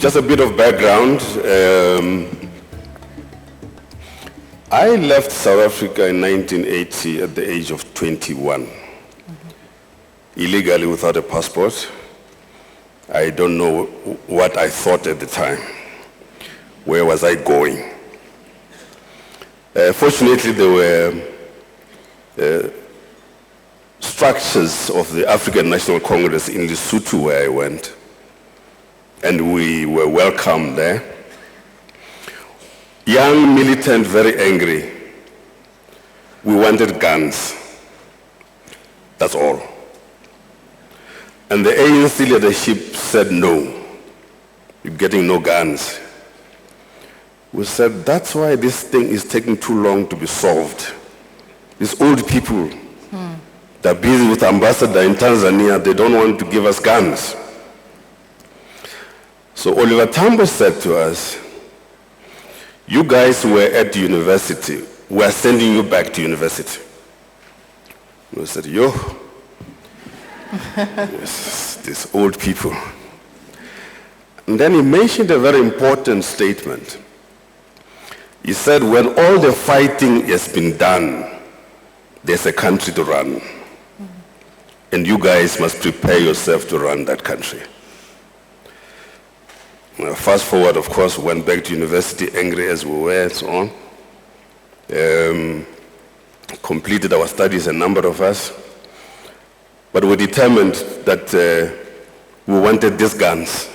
Just a bit of background. I left South Africa in 1980 at the age of 21, illegally without a passport. I don't know what I thought at the time. Where was I going? Fortunately, there were structures of the African National Congress in Lesotho where I went, and we were welcomed there. Young, militant, very angry. We wanted guns. That's all. And the ANC leadership said no. You're getting no guns. We said, that's why this thing is taking too long to be solved. These old people, they're busy with ambassador in Tanzania, they don't want to give us guns. So Oliver Tambo said to us, you guys were at university, we're sending you back to university. We said, yo, yes, these old people. And then he mentioned a very important statement. He said, when all the fighting has been done, there's a country to run. And you guys must prepare yourself to run that country. Fast forward, of course, went back to university, angry as we were, and so on. Completed our studies, a number of us. But we determined that we wanted these guns.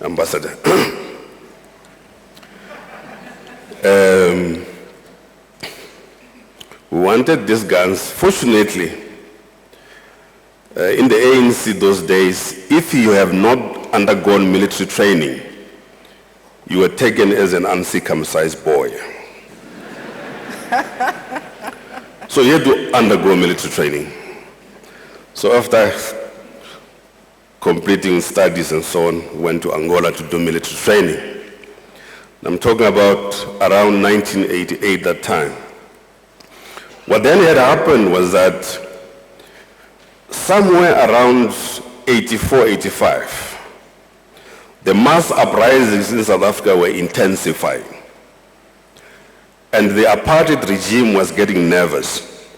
Ambassador. We wanted these guns. Fortunately, in the ANC those days, if you have not undergone military training, you were taken as an uncircumcised boy. So you had to undergo military training. So after completing studies and so on, went to Angola to do military training. I'm talking about around 1988, that time. What then had happened was that somewhere around 84, 85, the mass uprisings in South Africa were intensifying. And the apartheid regime was getting nervous.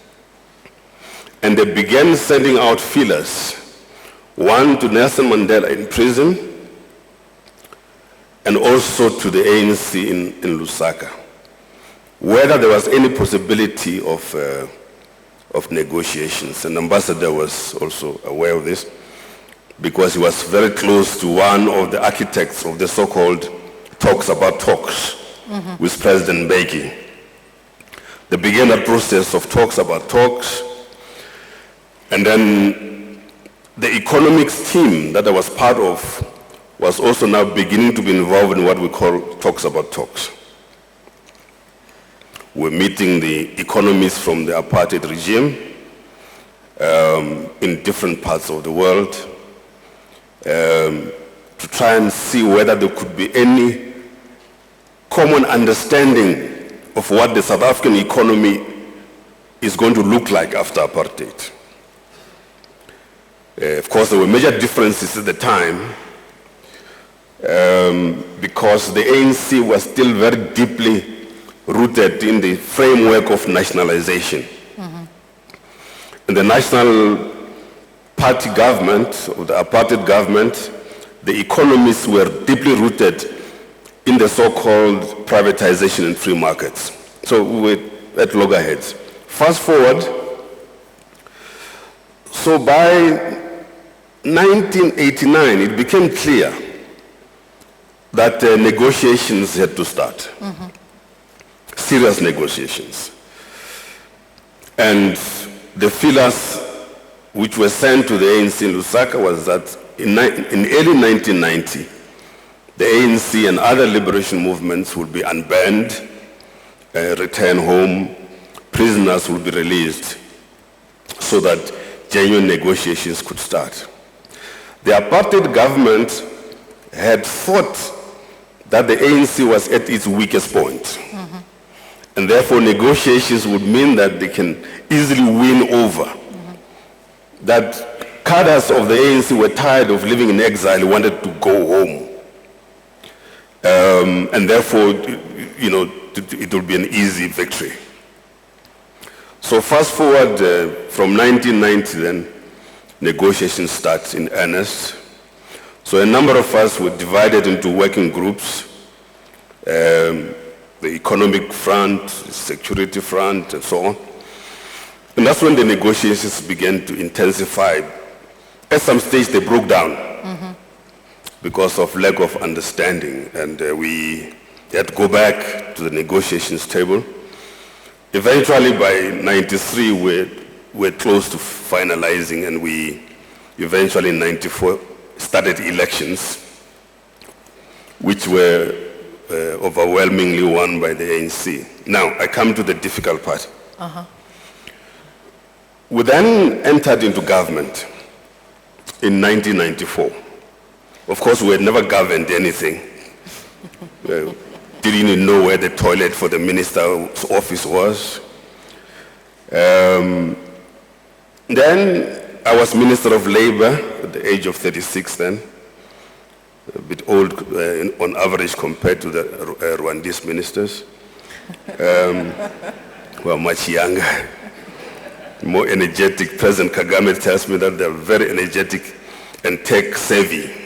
And they began sending out feelers, one to Nelson Mandela in prison, and also to the ANC in Lusaka, whether there was any possibility of negotiations. And the ambassador was also aware of this, because he was very close to one of the architects of the so-called talks about talks with President Mbeki. They began a process of talks about talks, and then the economics team that I was part of was also now beginning to be involved in what we call talks about talks. We're meeting the economists from the apartheid regime in different parts of the world, to try and see whether there could be any common understanding of what the South African economy is going to look like after apartheid. Of course, there were major differences at the time because the ANC was still very deeply rooted in the framework of nationalization. And the National Party government, or the apartheid government, the economists were deeply rooted in the so-called privatization and free markets. So we were at loggerheads. Fast forward, so by 1989, it became clear that negotiations had to start. Serious negotiations. And the feelers which were sent to the ANC in Lusaka was that in early 1990, the ANC and other liberation movements would be unbanned, return home, prisoners would be released, so that genuine negotiations could start. The apartheid government had thought that the ANC was at its weakest point. And therefore negotiations would mean that they can easily win over. That cadres of the ANC were tired of living in exile, wanted to go home. And therefore, it will be an easy victory. So fast forward from 1990 then, negotiations start in earnest. So a number of us were divided into working groups, the economic front, security front, and so on. And that's when the negotiations began to intensify. At some stage, they broke down because of lack of understanding, and we had to go back to the negotiations table. Eventually, by 93, we're close to finalizing, and we eventually in 94 started elections, which were overwhelmingly won by the ANC. Now, I come to the difficult part. We then entered into government in 1994. Of course, we had never governed anything. Didn't even know where the toilet for the minister's office was. Then I was Minister of Labor at the age of 36 then, a bit old on average compared to the Rwandese ministers. Well, much younger, more energetic. President Kagame tells me that they're very energetic and tech savvy.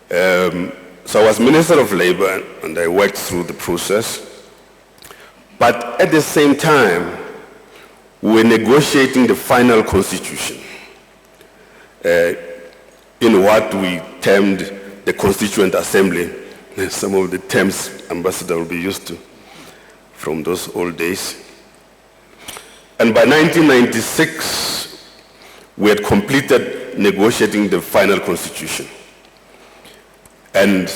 So I was Minister of Labor and I worked through the process. But at the same time, we were negotiating the final constitution in what we termed the Constituent Assembly. Some of the terms Ambassador will be used to from those old days. And by 1996, we had completed negotiating the final constitution. And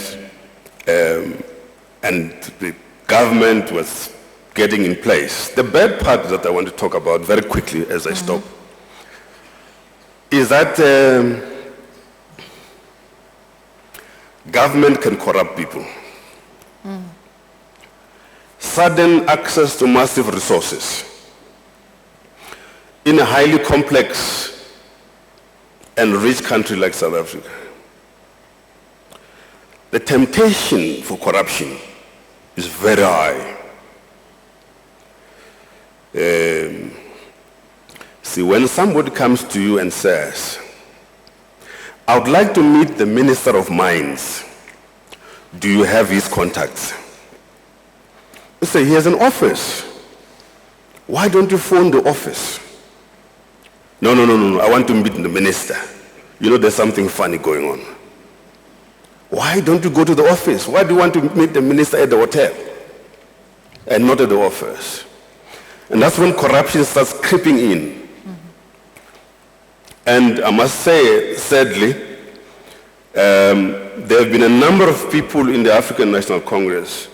the government was getting in place. The bad part that I want to talk about very quickly as I stop is that government can corrupt people. Sudden access to massive resources in a highly complex and rich country like South Africa. The temptation for corruption is very high. See, when somebody comes to you and says, I would like to meet the Minister of Mines, do you have his contacts? You say, he has an office. Why don't you phone the office? No, I want to meet the minister. There's something funny going on. Why don't you go to the office? Why do you want to meet the minister at the hotel and not at the office? And that's when corruption starts creeping in. And I must say, sadly, there have been a number of people in the African National Congress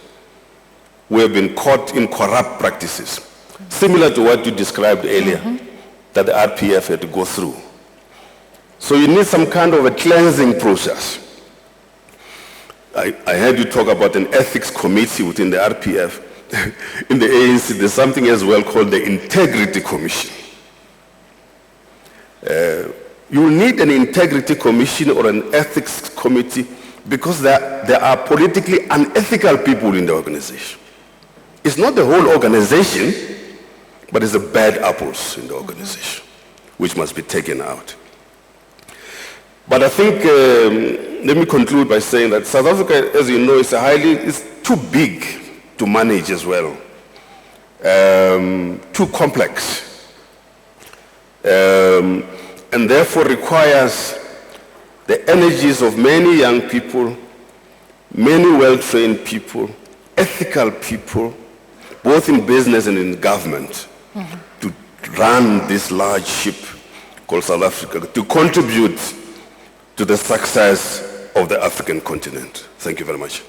who have been caught in corrupt practices, similar to what you described earlier, that the RPF had to go through. So you need some kind of a cleansing process. I heard you talk about an ethics committee within the RPF. In the ANC, there's something as well called the Integrity Commission. You need an Integrity Commission or an Ethics Committee because there are politically unethical people in the organization. It's not the whole organization, but it's the bad apples in the organization, which must be taken out. But I think, let me conclude by saying that South Africa, as you know, it's too big to manage as well, too complex, and therefore requires the energies of many young people, many well-trained people, ethical people, both in business and in government, to run this large ship called South Africa, to contribute to the success of the African continent. Thank you very much.